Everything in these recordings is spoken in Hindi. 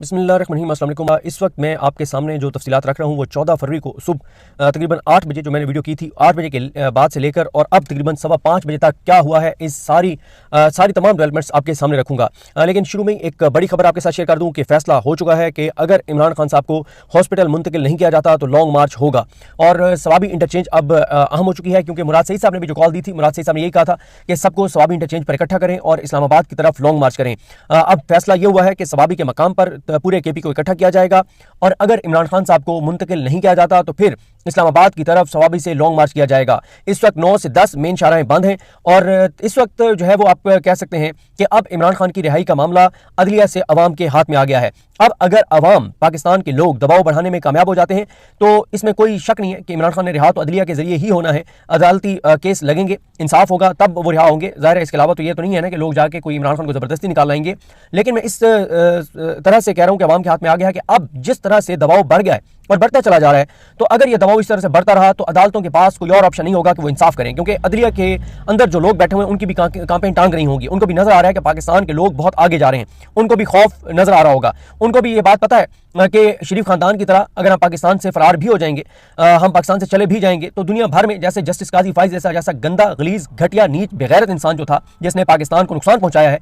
बिस्मिल्लाहिर्रहमानिर्रहीम। अस्सलाम वालेकुम। इस वक्त मैं आपके सामने जो तफसीलात रख रहा हूँ वो 14 फरवरी को सुबह तकरीबन 8 बजे जो मैंने वीडियो की थी, 8 बजे के बाद से लेकर और अब तकरीबन 5:15 बजे तक क्या हुआ है, इस सारी तमाम डेवलपमेंट्स आपके सामने रखूंगा। लेकिन शुरू में एक बड़ी खबर आपके साथ शेयर कर दूँ कि फैसला हो चुका है कि अगर इमरान खान साहब को हॉस्पिटल मुंतकिल नहीं किया जाता तो लॉन्ग मार्च होगा। और सवाबी इंटरचेंज अब अहम हो चुकी है, क्योंकि मुराद सईद साहब ने भी जो कॉल दी थी, मुराद सईद साहब ने यही कहा था कि सबको सवाबी इंटरचेंज पर इकट्ठा करें और इस्लामाबाद की तरफ लॉन्ग मार्च करें। अब फैसला ये हुआ है कि सवाबी के मकाम पर पूरे केपी को इकट्ठा किया जाएगा और अगर इमरान खान साहब को मुंतकिल नहीं किया जाता तो फिर इस्लामाबाद की तरफ सवाबी से लॉन्ग मार्च किया जाएगा। इस वक्त 9 से 10 मेन शाहराहें बंद हैं और इस वक्त जो है वो आप कह सकते हैं कि अब इमरान खान की रिहाई का मामला अदलिया से अवाम के हाथ में आ गया है। अब अगर अवाम पाकिस्तान के लोग दबाव बढ़ाने में कामयाब हो जाते हैं तो इसमें कोई शक नहीं है कि इमरान खान ने रिहा तो अदलिया के जरिए ही होना है। अदालती केस लगेंगे, इंसाफ होगा, तब वो रिहा होंगे। जाहिर है इसके अलावा तो ये तो नहीं है ना कि लोग जाके कोई इमरान खान को जबरदस्ती निकाल लाएंगे। लेकिन मैं इस तरह से कह रहा हूं कि अवाम के हाथ में आ गया है कि अब जिस तरह से दबाव बढ़ गया है और बढ़ता चला जा रहा है, तो अगर ये दबाव इस तरह से बढ़ता रहा तो अदालतों के पास कोई और ऑप्शन नहीं होगा कि वो इंसाफ करें, क्योंकि अदलिया के अंदर जो लोग बैठे हुए हैं उनकी भी कांपें टांग रही होंगी। उनको भी नजर आ रहा है कि पाकिस्तान के लोग बहुत आगे जा रहे हैं, उनको भी खौफ नजर आ रहा होगा। उनको भी ये बात पता है कि शरीफ खानदान की तरह अगर हम पाकिस्तान से फरार भी हो जाएंगे, हम पाकिस्तान से चले भी जाएंगे, तो दुनिया भर में जैसे जस्टिस काजी फाइज जैसा गंदा, गलीज, घटिया, नीच, बेगैरत इंसान जो था जिसने पाकिस्तान को नुकसान पहुंचाया है,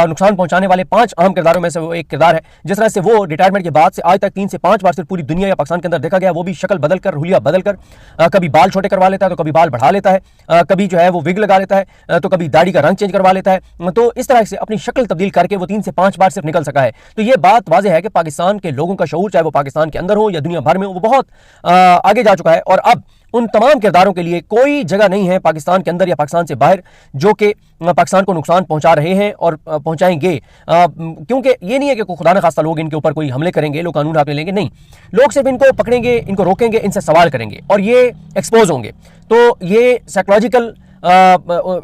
नुकसान पहुंचाने वाले 5 अहम किरदारों में से वो एक किरदार है। जिस तरह से वो रिटायरमेंट के बाद से आज तक 3 से 5 बार सिर्फ पूरी दुनिया या पाकिस्तान के अंदर देखा गया, वो भी शक्ल बदलकर, हुलिया बदलकर, कभी बाल छोटे करवा लेता है तो कभी बाल बढ़ा लेता है, कभी जो है वो विग लगा लेता है तो कभी दाढ़ी का रंग चेंज करवा लेता है। तो इस तरह से अपनी शक्ल तब्दील करके वो 3 से 5 बार सिर्फ निकल सका है। तो ये बात वाज़ेह है कि पाकिस्तान के लोगों का शऊर, चाहे वो पाकिस्तान के अंदर हो या दुनिया भर में, वो बहुत आगे जा चुका है। और अब उन तमाम किरदारों के लिए कोई जगह नहीं है पाकिस्तान के अंदर या पाकिस्तान से बाहर जो कि पाकिस्तान को नुकसान पहुंचा रहे हैं और पहुंचाएंगे। क्योंकि ये नहीं है कि खुदा न खास्ता लोग इनके ऊपर कोई हमले करेंगे, लोग कानून हाथ में लेंगे, नहीं, लोग सिर्फ इनको पकड़ेंगे, इनको रोकेंगे, इनसे सवाल करेंगे और ये एक्सपोज होंगे, तो ये साइकोलॉजिकल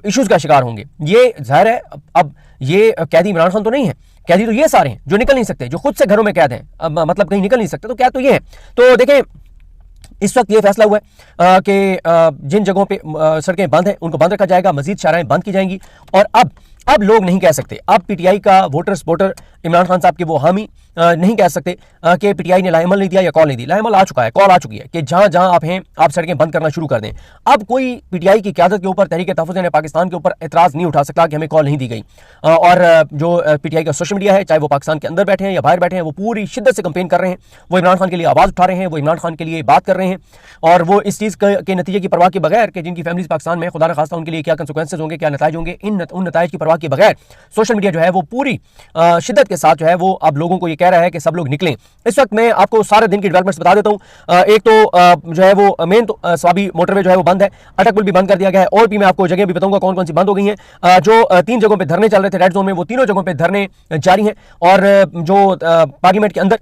इश्यूज का शिकार होंगे। ये जाहिर है अब ये कैदी इमरान खान तो नहीं है, कैदी तो ये सारे हैं जो निकल नहीं सकते, जो खुद से घरों में कैद हैं, अब मतलब कहीं निकल नहीं सकते, तो कैद तो ये है। तो देखें, इस वक्त ये फैसला हुआ है कि जिन जगहों पे सड़कें बंद हैं उनको बंद रखा जाएगा, मजीद शाहराहें बंद की जाएंगी। और अब लोग नहीं कह सकते, अब पीटीआई का वोटर सपोर्टर इमरान खान साहब के वो हामी नहीं कह सकते कि पीटीआई ने लाइमल नहीं दिया या कॉल नहीं दी। लाइमल आ चुका है, कॉल आ चुकी है कि जहां जहां आप हैं आप सड़कें बंद करना शुरू कर दें। अब कोई पीटीआई की क़यादत के ऊपर, तहरीक तहफ़्फ़ुज़ ने पाकिस्तान के ऊपर एतराज़ नहीं उठा सकता कि हमें कॉल नहीं दी गई। और जो पीटीआई का सोशल मीडिया है, चाहे वो पाकिस्तान के अंदर बैठे हैं या बाहर बैठे हैं, वो पूरी शिद्दत से कंपेन कर रहे हैं, वो इमरान खान के लिए आवाज़ उठा रहे हैं, वो इमरान खान के लिए बात कर रहे हैं और वो इस चीज़ के नतीजे की परवाह के बगैर कि जिनकी फैमिलीज पाकिस्तान में, खुदा न खास्ता उनके लिए क्या कंसिक्वेंसेज होंगे, क्या नताइज होंगे, उन नताइज की परवाह के बगैर सोशल मीडिया जो है वो पूरी शिद्दत के साथ जो है वो अब लोगों को ये कह रहा है कि सब लोग निकलें। इस वक्त मैं आपको सारे दिन की डेवलपमेंट्स बता देता हूं। एक तो जो है वो मेन तो स्वाबी मोटरवे जो है वो बंद है, अटक पुल भी बंद कर दिया गया है और भी मैं आपको जगह भी बताऊंगा कौन कौन सी बंद हो गई हैं। जो 3 जगहों पे धरने चल रहे थे रेड जोन में, वो तीनों जगहों पे धरने जारी हैं। और जो पार्लियामेंट के अंदर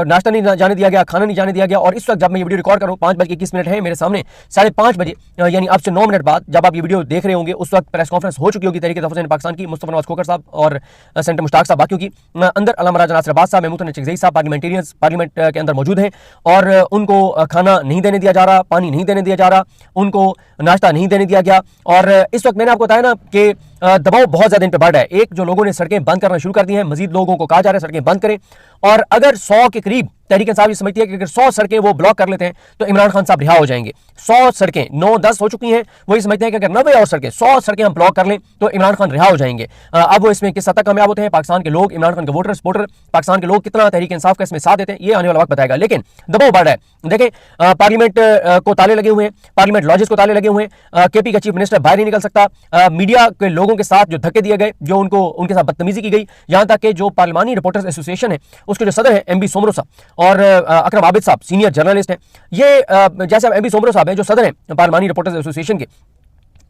नाश्ता नहीं जाने दिया गया, खाना नहीं जाने दिया गया। और इस वक्त जब मैं ये वीडियो रिकॉर्ड कर रहा हूँ 5:21 है मेरे सामने, 5:30 बजे यानी अब से 9 मिनट बाद जब आप ये वीडियो देख रहे होंगे उस वक्त प्रेस कॉन्फ्रेंस हो चुकी होगी तहरीक तहफ़्फ़ुज़ पाकिस्तान की, मुस्तफा नवाज खोखर साहब और सेनेटर मुश्ताक साहब बाकियों की, अंदर अल्लामा राजा नासिर अब्बास साहब, महमूद चकज़ई साहब पार्लियामेंटेरियंस पार्लियामेंट के अंदर मौजूद हैं और उनको खाना नहीं देने दिया जा रहा, पानी नहीं देने दिया जा रहा, उनको नाश्ता नहीं देने दिया गया। और इस वक्त मैंने आपको बताया ना कि दबाव बहुत ज्यादा इन पे बढ़ रहा है। एक जो लोगों ने सड़कें बंद करना शुरू कर दी हैं, मजीद लोगों को कहा जा रहा है सड़कें बंद करें। और अगर 100 के करीब तहरीक इंसाफ ये समझती है कि अगर 100 सड़कें वो ब्लॉक कर लेते हैं तो इमरान खान साहब रिहा हो जाएंगे। 100 सड़कें 9-10 हो चुकी हैं, वो ये समझते हैं कि अगर 90 और सड़कें 100 सड़कें हम ब्लॉक कर लें तो इमरान खान रिहा हो जाएंगे। अब वो इसमें किस हद तक कामयाब होते हैं, पाकिस्तान के लोग, इमरान खान के वोटर सपोर्टर, पाकिस्तान के लोग कितना तहरीक इंसाफ का इसमें साथ देते हैं, ये आने वाला वक्त बताएगा। लेकिन दबाव बढ़ रहा है। देखें, पार्लियामेंट को ताले लगे हुए हैं, पार्लियामेंट लॉजेस को ताले लगे हुए हैं, केपी का चीफ मिनिस्टर बाहर नहीं निकल सकता, मीडिया के लोगों के साथ जो धक्के दिए गए, जो उनके साथ बदतमीजी की गई, यहां तक कि जो पार्लिमानी रिपोर्टर्स एसोसिएशन है उसके जो सदर है एमबी सोमरो साहब और अकरम आबिद साहब सीनियर जर्नलिस्ट हैं, ये जैसे एमबी सोमरो साहब हैं जो सदर हैं पार्लिमानी रिपोर्टर्स एसोसिएशन के,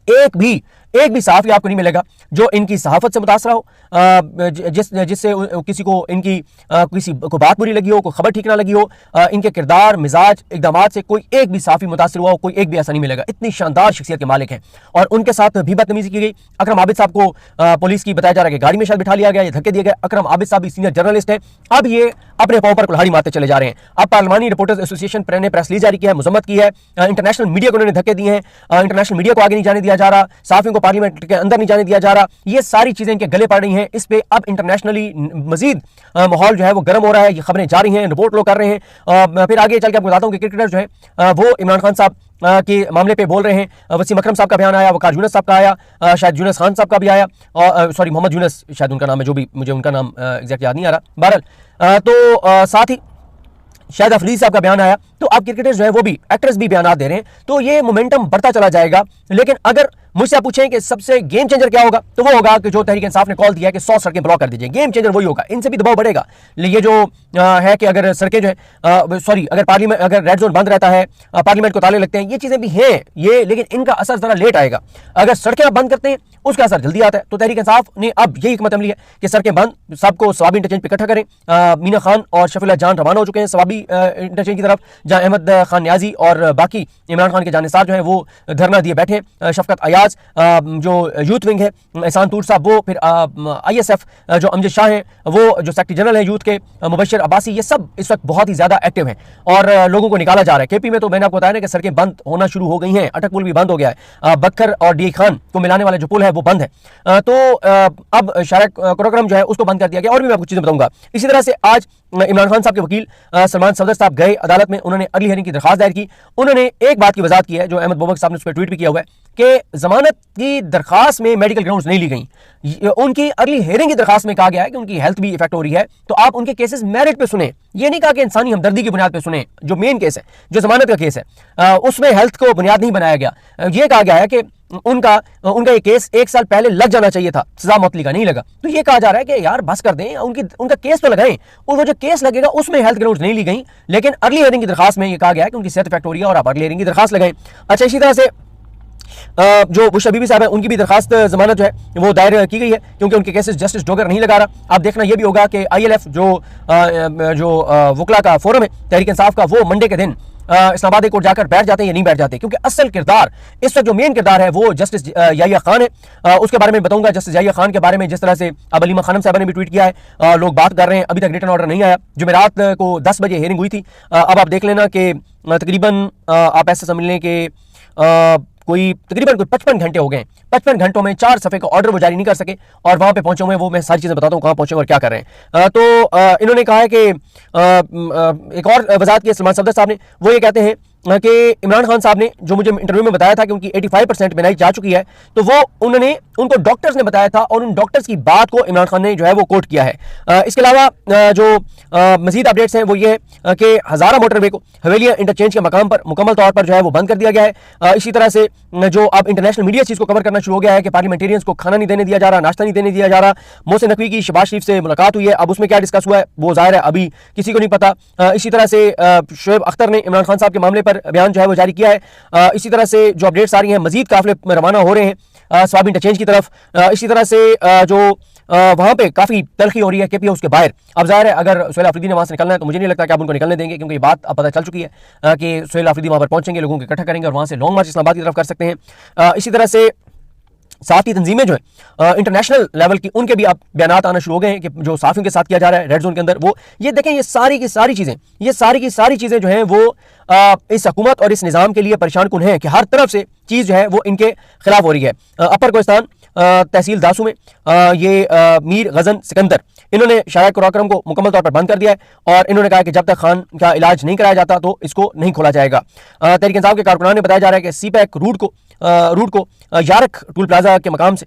एक भी सहाफ़ी आपको नहीं मिलेगा जो इनकी सहाफत से मुतासरा हो, जिससे किसी को इनकी किसी को बात बुरी लगी हो, कोई खबर ठीक ना लगी हो, इनके किरदार, मिजाज, इकदामात से कोई एक भी सहाफ़ी मुतासर हुआ हो, कोई एक भी ऐसा नहीं मिलेगा। इतनी शानदार शख्सियत के मालिक हैं और उनके साथ भी बदतमीजी की गई। अकरम आबिद साहब को पुलिस की बताया जा रहा है कि गाड़ी में शायद बिठा लिया गया, धक्के दिए गए। अकरम आबिद साहब भी सीनियर जर्नलिस्ट हैं, अब ये अपने पाँव पर कुल्हाड़ी मारते चले जा रहे हैं। अब पार्लिमानी रिपोर्टर्स एसोसिएशन ने प्रेस रिलीज जारी किया है, मजम्मत की है, इंटरनेशनल मीडिया को उन्होंने धक्के दिए हैं, इंटरनेशनल मीडिया को आगे नहीं जाने दिया जा रहा, सहाफ़ियों को पार्लियामेंट के अंदर नहीं जाने दिया जा रहा, ये सारी चीजें इनके गले पड़ रही हैं। इस पे अब इंटरनेशनली मजीद माहौल जो है वो गर्म हो रहा है, ये खबरें जारी हैं, रिपोर्ट लोग कर रहे हैं। फिर आगे चल के आपको बताता हूँ कि क्रिकेटर जो है वो इमरान खान साहब के मामले पे बोल रहे हैं। वसीम अकरम साहब का बयान आया, वकार यूनुस साहब का आया, शायद यूनुस खान साहब का भी आया, और सॉरी मोहम्मद यूनुस शायद उनका नाम है, जो भी मुझे उनका नाम एग्जैक्ट याद नहीं आ रहा। बहरहाल तो साथ ही शायद अफरीदी साहब का बयान आया। तो अब क्रिकेटर्स जो है वो भी, एक्टर्स भी बयान दे रहे हैं, तो ये मोमेंटम बढ़ता चला जाएगा। लेकिन अगर मुझसे आप पूछें कि सबसे गेम चेंजर क्या होगा, तो वो होगा कि जो तहरीक इंसाफ ने कॉल दिया है कि 100 सड़कें ब्लॉक कर दीजिए, गेम चेंजर वही होगा। इनसे भी दबाव बढ़ेगा। ये जो है कि अगर सड़कें जो है सॉरी अगर पार्लियामेंट, अगर रेड जोन बंद रहता है, पार्लियामेंट को ताले लगते हैं, ये चीजें भी हैं ये, लेकिन इनका असर जरा लेट आएगा। अगर सड़कें आप बंद करते हैं उसका असर जल्दी आता है। तो तहरीक इंसाफ ने अब यही हिकमत अमली है कि सड़कें बंद, सबको सवाबी इंटरचेंज पे इकट्ठा करें। मीना खान और शफीला जान रवाना हो चुके हैं सवाबी इंटरचेंज की तरफ, जहां अहमद खान न्याजी और बाकी इमरान खान के जानिसार जो है वो धरना दिए बैठे। शफकत अयाज जो यूथ विंग है, एहसान तूर साहब वो, फिर ISF जो अमजद शाह हैं वो, जो सेक्रेटरी जनरल है यूथ के मुबशर अब्बासी, ये सब इस वक्त बहुत ही ज्यादा एक्टिव हैं और लोगों को निकाला जा रहा है। KP में तो मैंने आपको बताया ना कि सड़कें बंद होना शुरू हो गई हैं, अटक पुल भी बंद हो गया है, बक्खर और DI खान को मिलाने वाला जो पुल है वो बंद है। तो अब शायद कुरक्रम जो है उसको बंद कर दिया गया। और भी मैं आपको चीजें बताऊंगा। इसी तरह से आज इमरान खान साहब के वकील सलमान सफदर साहब गए अदालत में, उन्होंने अर्ली हियरिंग की दरखास्त दायर की। उन्होंने एक बात की वजाहत की है, जो अहमद बोबक साहब ने उस पर ट्वीट भी किया हुआ है, कि जमानत की दरखास्त में मेडिकल ग्राउंड्स नहीं ली गई। उनकी अर्ली हियरिंग की दरखास्त में कहा गया है कि उनकी हेल्थ भी इफेक्ट हो रही है, तो आप उनके केसेस मेरिट पे सुने। ये नहीं कहा कि इंसानी हमदर्दी की बुनियाद पे सुने। जो मेन केस है, जो जमानत का केस है, उसमें हेल्थ को बुनियाद नहीं बनाया गया। ये कहा गया है कि उनका ये केस 1 साल पहले लग जाना चाहिए था, सजा मौतली का नहीं लगा। तो ये कहा जा रहा है कि यार बस कर दें, उनका केस तो लगाएं, और वो जो केस लगेगा उसमें हेल्थ ग्राउंड्स नहीं ली गई। लेकिन अर्ली हियरिंग की दरखास्त में ये कहा गया है कि उनकी सेहत इफेक्ट हो रही है और आप अर्ली हियरिंग की दरखास्त लगाएं। अच्छा, इसी तरह से जो बुश हबीबी साहब है, उनकी भी दरखास्त जमानत जो है वो दायर की गई है, क्योंकि उनके केसेस जस्टिस डोगर नहीं लगा रहा। आप देखना ये भी होगा कि ILF जो वकला का फोरम है तहरीक इंसाफ का, वो मंडे के दिन इस्लामाबाद कोर्ट जाकर बैठ जाते हैं या नहीं बैठ जाते, क्योंकि असल किरदार इस वक्त जो मेन किरदार है वो जस्टिस याहिया खान है। उसके बारे में बताऊंगा। जस्टिस याहिया खान के बारे में जिस तरह से अब अलीमा खानम साहब ने भी ट्वीट किया है, लोग बात कर रहे हैं, अभी तक रिटर्न ऑर्डर नहीं आया। जुमेरात को 10 बजे हियरिंग हुई थी। अब आप देख लेना कि तकरीबन आप ऐसे समझ लें कि कोई तकरीबन 55 घंटे हो गए। 55 घंटों में 4 सफ़े का ऑर्डर वो जारी नहीं कर सके, और वहां पे पहुंचे हुए, वो मैं सारी चीजें बताता हूँ कहां पहुंचे और क्या कर रहे हैं। तो इन्होंने कहा है कि एक और वजाहत की सलमान सफदर साहब ने, वो ये कहते हैं कि इमरान खान साहब ने जो मुझे इंटरव्यू में बताया था कि उनकी 85% बिनाई जा चुकी है, तो वो उनको डॉक्टर्स ने बताया था, और उन डॉक्टर्स की बात को इमरान खान ने जो है वो कोट किया है। इसके अलावा जो मजीद अपडेट्स हैं वो ये है कि हज़ारा मोटरवे को हवेलियां इंटरचेंज के मकाम पर मुकम्मल तौर पर जो है वो बंद कर दिया गया है। इसी तरह से जो अब इंटरनेशनल मीडिया चीज़ को कवर करना शुरू हो गया है कि पार्लियामेंटेरियंस को खाना नहीं देने दिया जा रहा, नाश्ता नहीं देने दिया जा रहा। मोहसिन नकवी की शहबाज शरीफ से मुलाकात हुई है, अब उसमें क्या डिस्कस हुआ है वो जाहिर है अभी किसी को नहीं पता। इसी तरह से शोएब अख्तर ने इमरान खान साहब के मामले पर बयान जो है वो जारी किया है। इसी तरह से जो अपडेट्स आ रही हैं, मजीद काफिले रवाना हो रहे हैं स्वाब इंटरचेंज की तरफ। इसी तरह से जो वहां पे काफी तलखी हो रही है KP हाउस के बाहर। अब जाहिर है अगर सुहेल आफरीदी ने वहां से निकलना है, तो मुझे नहीं लगता कि आप उनको निकलने देंगे, क्योंकि ये बात अब पता चल चुकी है कि सुहेल आफरीदी वहां पर पहुंचेंगे, लोगों को इकट्ठा करेंगे और वहां से लॉन्ग मार्च इस्लामाबाद की तरफ कर सकते हैं। इसी तरह से साथ ही तंजीमें जो है इंटरनेशनल लेवल की, उनके भी अब बयान आना शुरू हो गए हैं कि जो साफियों के साथ किया जा रहा है रेड जोन के अंदर, वो ये देखें, ये सारी की सारी चीजें जो हैं वो इस हुकूमत और इस निज़ाम के लिए परेशान कुन है कि हर तरफ से चीज़ जो है वो इनके खिलाफ हो रही है। अपर कोस्तान तहसील दासू में ये मीर गजन सिकंदर, इन्होंने शाया कुराक्रम को मुकम्मल तौर पर बंद कर दिया है, और इन्होंने कहा कि जब तक खान का इलाज नहीं कराया जाता तो इसको नहीं खोला जाएगा। तहरीक इंसाफ के कारकुनान ने बताया जा रहा है कि CPAC रूट को यारक टूल प्लाजा के मकाम से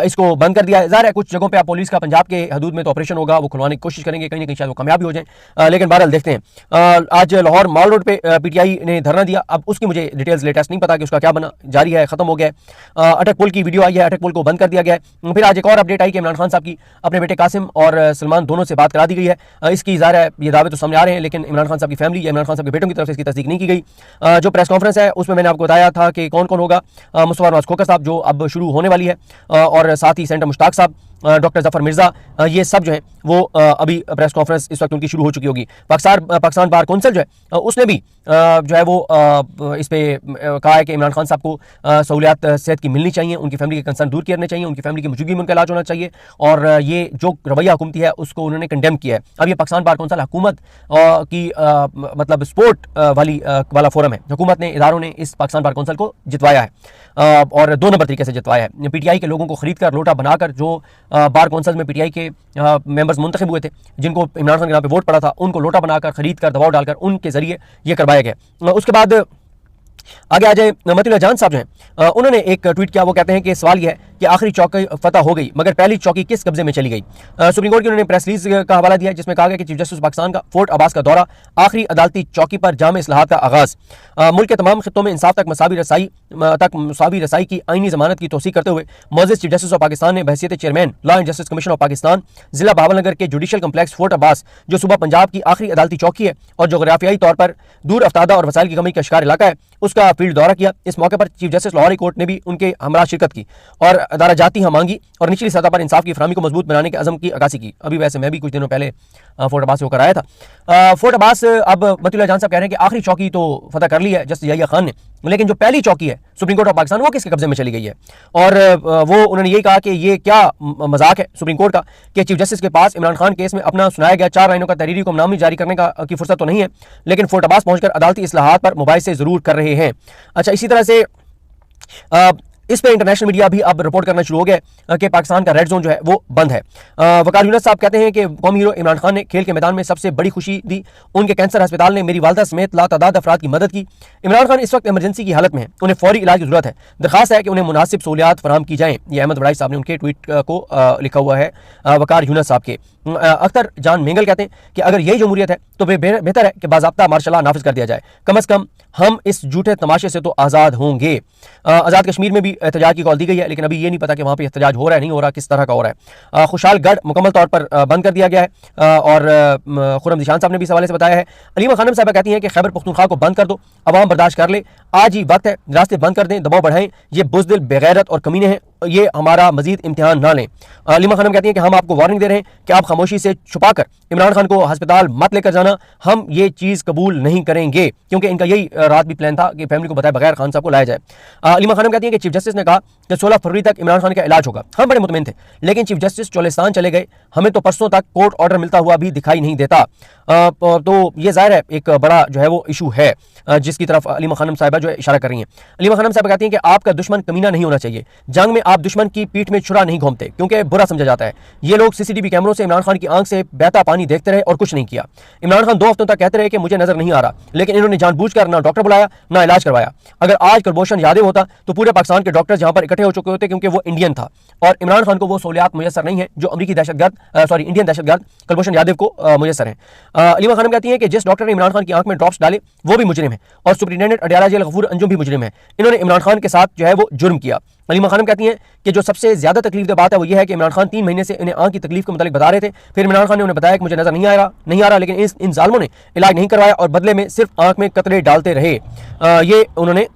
इसको बंद कर दिया है। ज़ाहिर है कुछ जगहों पे आप पुलिस का पंजाब के हदूद में तो ऑपरेशन होगा, वो खुलवाने की कोशिश करेंगे, कहीं ना कहीं शायद वो कामयाब हो जाए, लेकिन बहरहाल देखते हैं। आज लाहौर माल रोड पे PTI ने धरना दिया। अब उसकी मुझे डिटेल्स लेटेस्ट नहीं पता कि उसका क्या बना, जारी है, खत्म हो गया है। अटक पुल की वीडियो आई है, अटक पुल को बंद कर दिया गया है। फिर आज एक और अपडेट आई कि इमरान खान साहब की अपने बेटे कासिम और सलमान दोनों से बात करा दी गई है। इसकी ज़ाहिर है ये दावे तो सामने आ रहे हैं, लेकिन इमरान खान साहब की फैमिली या इमरान खान साहब के बेटों की तरफ से इसकी तस्दीक नहीं की गई। जो प्रेस कॉन्फ्रेंस है उसमें मैंने आपको बताया था कि कौन कौन होगा। मुस्तफा नवाज खोखर साहब जो अब शुरू होने वाली है, और साथ ही सेंटर मुश्ताक साहब, डॉक्टर जफर मिर्जा, ये सब जो है वो अभी प्रेस कॉन्फ्रेंस इस वक्त उनकी शुरू हो चुकी होगी। पाकिस्तान बार कौंसिल जो है उसने भी जो है वो इस पे कहा है कि इमरान खान साहब को सहूलियात सेहत की मिलनी चाहिए, उनकी फैमिली के कंसर्न दूर करने चाहिए, उनकी फैमिली की मौजूदगी में उनका इलाज होना चाहिए, और ये जो रवैया हुकूमती है उसको उन्होंने कंडेम किया है। अब ये पाकिस्तान बार कौंसिल हुकूमत की मतलब स्पोर्ट वाला फोरम है। हुकूमत ने, इदारों ने इस पाकिस्तान बार कौंसिल को जितवाया है और 2 नंबर तरीके से जितवाया है। पीटीआई के लोगों को खरीद कर लोटा बनाकर जो बार कौंसिल में पीटीआई के मेंबर्स मुंतखब हुए थे, जिनको इमरान खान के नाम पे वोट पड़ा था, उनको लोटा बनाकर, खरीद कर, दबाव डालकर उनके जरिए ये करवाया गया। उसके बाद आगे आ जाए, मतीउल्लाह जान साहब जो हैं उन्होंने एक ट्वीट किया। वो कहते हैं कि सवाल यह है कि आखिरी चौकी फतह हो गई, मगर पहली चौकी किस कब्जे में चली गई। सुप्रीम कोर्ट की उन्होंने प्रेस रिलीज का हवाला दिया, जिसमें कहा गया कि चीफ जस्टिस पाकिस्तान का फोर्ट अब्बास का दौरा, आखिरी अदालती चौकी पर जाम इस्लाहात का आगाज, मुल्क के तमाम खित्तों में इंसाफ तक मसावी रसाई की आईनी जमानत की तोसीक करते हुए मोअज़्ज़िज़ चीफ जस्टिस ऑफ पाकिस्तान ने बहैसियत chairman law and justice commission of Pakistan जिला बहावलनगर के जुडिशल कम्प्लेक्स फोर्ट अब्बास, जो सूबा पंजाब की आखिरी अदालती चौकी है और जोग्राफियाई तौर पर दूर अफ्तादा और वसाइल की कमी का शिकार इलाका है, उसका फील्ड दौरा किया। इस मौके पर चीफ जस्टिस लाहौरी कोर्ट ने भी उनके हमरा शिरकत की और अदालती मांगी और निचली सतह पर इंसाफ की फराहमी को मजबूत बनाने के अज़म की अक्कासी की। अभी वैसे मैं भी कुछ दिनों पहले फोर्ट अब्बास से होकर आया था। फोर्ट अब्बास, अब मतीउल्लाह जान साहब कह रहे हैं कि आखिरी चौकी तो फतह कर ली है जस्टिस याहिया खान ने, लेकिन जो पहली चौकी है सुप्रीम कोर्ट ऑफ पाकिस्तान, वो किसके कब्जे में चली गई है। और वो उन्होंने यही कहा कि ये क्या मजाक है सुप्रीम कोर्ट का कि चीफ जस्टिस के पास इमरान खान केस में अपना सुनाया गया 4 लाइनों का तहरीरी को नामी जारी करने की फुर्सत तो नहीं है, लेकिन फोर्ट अब्बास पहुंचकर अदालती इस्लाहात पर मुबाहिसे जरूर कर रहे हैं। अच्छा, इसी तरह से इस पे इंटरनेशनल मीडिया भी अब रिपोर्ट करना शुरू हो गया कि पाकिस्तान का रेड जोन जो है वो बंद है। वकार यूनुस साहब कहते हैं कि कौमी हीरो इमरान खान ने खेल के मैदान में सबसे बड़ी खुशी दी, उनके कैंसर अस्पताल ने मेरी वालदा समेत लातादाद अफराद की मदद की। इमरान खान इस वक्त इमरजेंसी की हालत में है, उन्हें फौरी इलाज की जरूरत है, दरखास्त है कि उन्हें मुनासिब सहूलियात फराहम की जाएँ। ये अहमद वड़ाई साहब ने उनके ट्वीट को लिखा हुआ है वकार यूनुस साहब के। अख्तर जान मेंगल कहते हैं कि अगर यही जमहूरियत है तो बेहतर है कि बाज़ाब्ता मार्शल लॉ नाफिज कर दिया जाए, कम अज़ कम हम इस झूठे तमाशे से तो आज़ाद होंगे। आज़ाद कश्मीर में भी एहतजाज की कॉल दी गई है, लेकिन अभी ये नहीं पता कि वहाँ पे एहतजाज हो रहा है, नहीं हो रहा, किस तरह का हो रहा है। खुशहालगढ़ मुकम्मल तौर पर बंद कर दिया गया है और खुर्रम निशान साहब ने भी इस हवाले से बताया है। अलीमा खानम साहब कहती हैं कि खैबर पख्तूनख्वा को बंद कर दो, अवाम बर्दाश्त कर ले, आज ही वक्त है, रास्ते बंद कर दें, दबाव बढ़ाएं, ये बुज़दिल, बेगैरत और कमीने हैं, ये हमारा मजीद इम्तिहान ना लें। अलीमा खानम कहती हैं कि हम आपको वार्निंग दे रहे हैं कि आप खामोशी से छुपाकर इमरान खान को अस्पताल मत लेकर जाना, हम ये चीज़ कबूल नहीं करेंगे, क्योंकि इनका यही रात भी प्लान था कि फैमिली को बताए बगैर खान साहब को लाया जाए। अलीमा खानम कहती हैं कि चीफ जस्टिस ने कहा कि 16 फरवरी तक इमरान खान का इलाज होगा, हम बड़े मुतमिन थे, लेकिन चीफ जस्टिस चोलिस्तान चले गए, हमें तो परसों तक कोर्ट ऑर्डर मिलता हुआ भी दिखाई नहीं देता। तो ये जाहिर है एक बड़ा जो है वो इशू है जिसकी तरफ अलीमा खानम साहिबा जो है इशारा कर रही हैं। अलीमा खानम साहिबा कहती हैं कि आपका दुश्मन कमीना नहीं होना चाहिए, जंग में आप दुश्मन की पीठ में छुरा नहीं घूमते क्योंकि बुरा समझा जाता है। ये लोग सीसीटीवी कैमरों से इमरान खान की आंख से बहता पानी देखते रहे और कुछ नहीं किया। इमरान खान 2 हफ्तों तक कहते रहे कि मुझे नजर नहीं आ रहा, लेकिन इन्होंने जानबूझकर ना डॉक्टर बुलाया ना इलाज करवाया। अगर आज कुलभूषण यादव होता तो पूरे पाकिस्तान के डॉक्टर्स यहाँ पर इकट्ठे हो चुके होते, क्योंकि वो इंडियन था और इमरान खान को वो सहूलियात मुयसर नहीं है जो अमरीकी इंडियन दहशतगर्द कुलभूषण यादव को मुयसर है। अलीमा खानम कहती है कि जिस डॉक्टर ने इमरान खान की आंख में ड्रॉप्स डाले वो भी मुजरिम है और सुप्रिंटेंडेंट अडयाला जेल गफूर अंजुम भी मुजरिम है, इन्होंने इमरान खान के साथ जो है वो जुर्म किया। अलीमा खानम कहती हैं कि जो सबसे ज्यादा तकलीफ बात है वो ये है कि इमरान खान 3 महीने से इन्हें आंख की तकलीफ के मुतालिक बता रहे थे, फिर इमरान खान ने उन्हें बताया कि मुझे नजर नहीं आ रहा, लेकिन इन जालिमों ने इलाज नहीं करवाया और बदले में सिर्फ आंख में कतरे डालते रहे, ये उन्होंने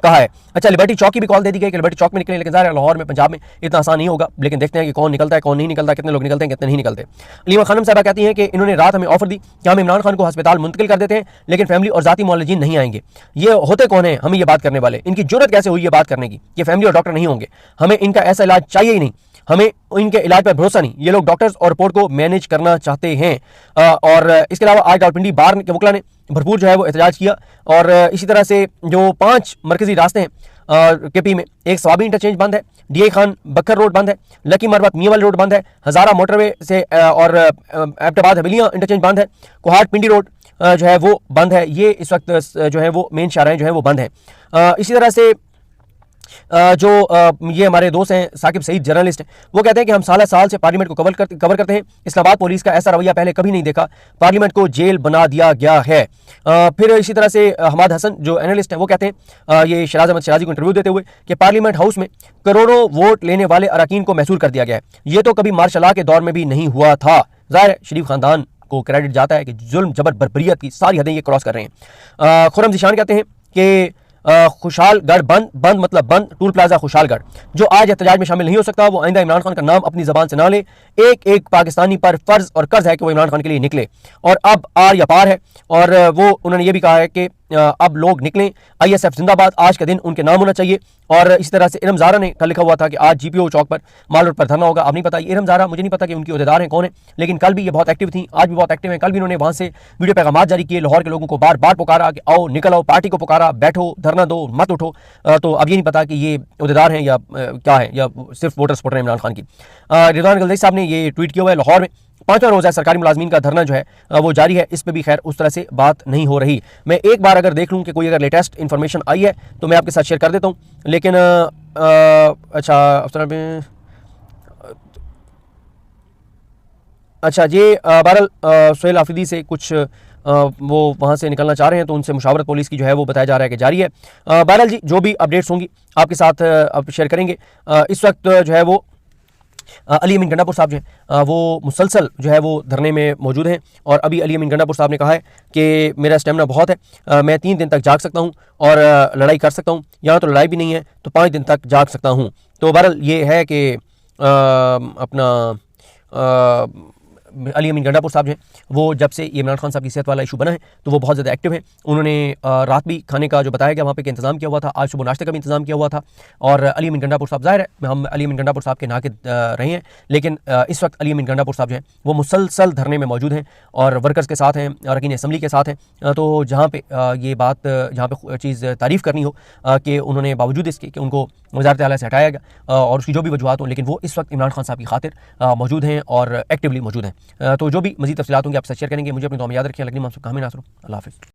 कहा है। अच्छा, लिबर्टी चौक की भी कॉल दे दी गई कि लिबर्टी चौक में निकले, लेकिन ज़ाहिर है लाहौर में, पंजाब में इतना आसान नहीं होगा, लेकिन देखते हैं कि कौन निकलता है, कौन नहीं निकलता, कितने लोग निकलते हैं, कितने नहीं निकलते। अलीमा खानम साहबा कहती हैं कि इन्होंने रात हमें ऑफर दी कि हम इमरान खान को अस्पताल मुंतकिल कर देते हैं, लेकिन फैमिली और जाती मुआलजीन नहीं आएंगे। ये होते कौन है हमें ये बात करने वाले, इनकी जरूरत कैसे हुई ये बात करने की कि फैमिली और डॉक्टर नहीं होंगे, हमें इनका ऐसा इलाज चाहिए ही नहीं, हमें इनके इलाज पर भरोसा नहीं। ये लोग डॉक्टर्स और रिपोर्ट को मैनेज करना चाहते हैं। और इसके अलावा आज रावलपिंडी बार के वकला ने भरपूर जो है वो एहतजाज किया और इसी तरह से जो 5 मरकजी रास्ते हैं केपी में, एक सवाबी इंटरचेंज बंद है, डीए खान बखर रोड बंद है, लकी मरवत मियावाली रोड बंद है, हज़ारा मोटरवे से और एबटाबाद हवेलियाँ इंटरचेंज बंद है, कोहाट पिंडी रोड जो है वो बंद है। ये इस वक्त जो है वो मेन शाहराहें जो है वो बंद है। इसी तरह से जो ये हमारे दोस्त हैं साकिब सईद जर्नलिस्ट हैं, वो कहते हैं कि हम साल से पार्लियामेंट को कवर करते हैं, इस्लामाबाद पुलिस का ऐसा रवैया पहले कभी नहीं देखा, पार्लियामेंट को जेल बना दिया गया है। फिर इसी तरह से हमाद हसन जो एनालिस्ट हैं वो कहते हैं ये शराज अहमद शराजी को इंटरव्यू देते हुए कि पार्लियामेंट हाउस में करोड़ों वोट लेने वाले अरकान को महसूर कर दिया गया है, ये तो कभी मार्शल लॉ के दौर में भी नहीं हुआ था। ज़ाहिर शरीफ खानदान को क्रेडिट जाता है कि जुल्म जबर बर्बरियत की सारी हदें ये क्रॉस कर रहे हैं। खुर्रम ज़ीशान कहते हैं कि खुशालगढ़ बंद, बंद मतलब बंद, टूल प्लाजा खुशालगढ़, जो आज एहतजाज में शामिल नहीं हो सकता वो आइंदा इमरान खान का नाम अपनी जबान से ना ले। एक एक पाकिस्तानी पर फर्ज और कर्ज है कि वो इमरान खान के लिए निकले, और अब आर या पार है। और वो उन्होंने ये भी कहा है कि अब लोग निकलें, ISF जिंदाबाद, आज का दिन उनके नाम होना चाहिए। और इस तरह से इरम ज़ारा ने कल लिखा हुआ था कि आज GPO चौक पर माल रोड पर धरना होगा। अब नहीं पता इरम ज़ारा, मुझे नहीं पता कि उनकी अहदेदार हैं कौन है, लेकिन कल भी ये बहुत एक्टिव थी, आज भी बहुत एक्टिव हैं। कल भी उन्होंने वहाँ से वीडियो पैगाम जारी किए, लाहौर के लोगों को बार बार पुकारा कि आओ निकल आओ, पार्टी को पुकारा, बैठो धरना दो, मत उठो। तो अब ये नहीं पता कि ये अहदेदार हैं या क्या है, या सिर्फ वोटर सपोर्टर हैं इमरान खान की। रिजवान गलदई साहब ने ये ट्वीट किया हुआ है। लाहौर में 5वां रोज़ है सरकारी मुलाजमीन का धरना जो है वो जारी है, इस पर भी खैर उस तरह से बात नहीं हो रही। मैं एक बार अगर देख लूँ कि कोई अगर लेटेस्ट इन्फॉर्मेशन आई है तो मैं आपके साथ शेयर कर देता हूँ, लेकिन अच्छा अच्छा ये बहरहाल सुहेल आफिदी से कुछ वो वहाँ से निकलना चाह रहे हैं, तो उनसे मुशावरत पुलिस की जो है वो बताया जा रहा है कि जारी है। बहरहाल जी जो भी अपडेट्स होंगी आपके साथ अब शेयर करेंगे। इस वक्त जो है वो अली अमीन गंडापुर साहब जो हैं वो मुसलसल जो है वो धरने में मौजूद हैं, और अभी अली अमीन गंडापुर साहब ने कहा है कि मेरा स्टेमिना बहुत है, मैं 3 दिन तक जाग सकता हूं और लड़ाई कर सकता हूं, यहाँ तो लड़ाई भी नहीं है तो 5 दिन तक जाग सकता हूं। तो बहरहाल ये है कि अपना अली अमीन गंडापुर साहब जो हैं वो जब से ये इमरान खान साहब की सेहत वाला इशू बना है तो वो बहुत ज़्यादा एक्टिव हैं। उन्होंने रात भी खाने का जो बताया गया वहाँ पे इंतज़ाम किया हुआ था, आज सुबह नाश्ते का भी इंतज़ाम किया हुआ था। और अली अमीन गंडापुर साहब, ज़ाहिर है हम अली अमीन गंडापुर साहब के नाक़िद रहे हैं, लेकिन इस वक्त अली अमीन गंडापुर साहब जो हैं वो मुसलसल धरने में मौजूद हैं और वर्कर्स के साथ हैं, अरकान असम्बली के साथ हैं। तो जहाँ पर ये बात, जहाँ पर चीज़ तारीफ़ करनी हो कि उन्होंने बावजूद इसके कि उनको वज़ारत आला से हटाया गया और उसकी जो भी वजूहत हो, लेकिन वो इस वक्त इमरान खान साहब की खातिर मौजूद हैं और एक्टिवली मौजूद हैं। तो जो भी मज़ीद तफ़सीलात होंगी आप साथ शेयर करेंगे। मुझे अपनी दुआ में याद रखिए। लगनी मासूम कहामी नासर, अल्लाह हाफ़िज़।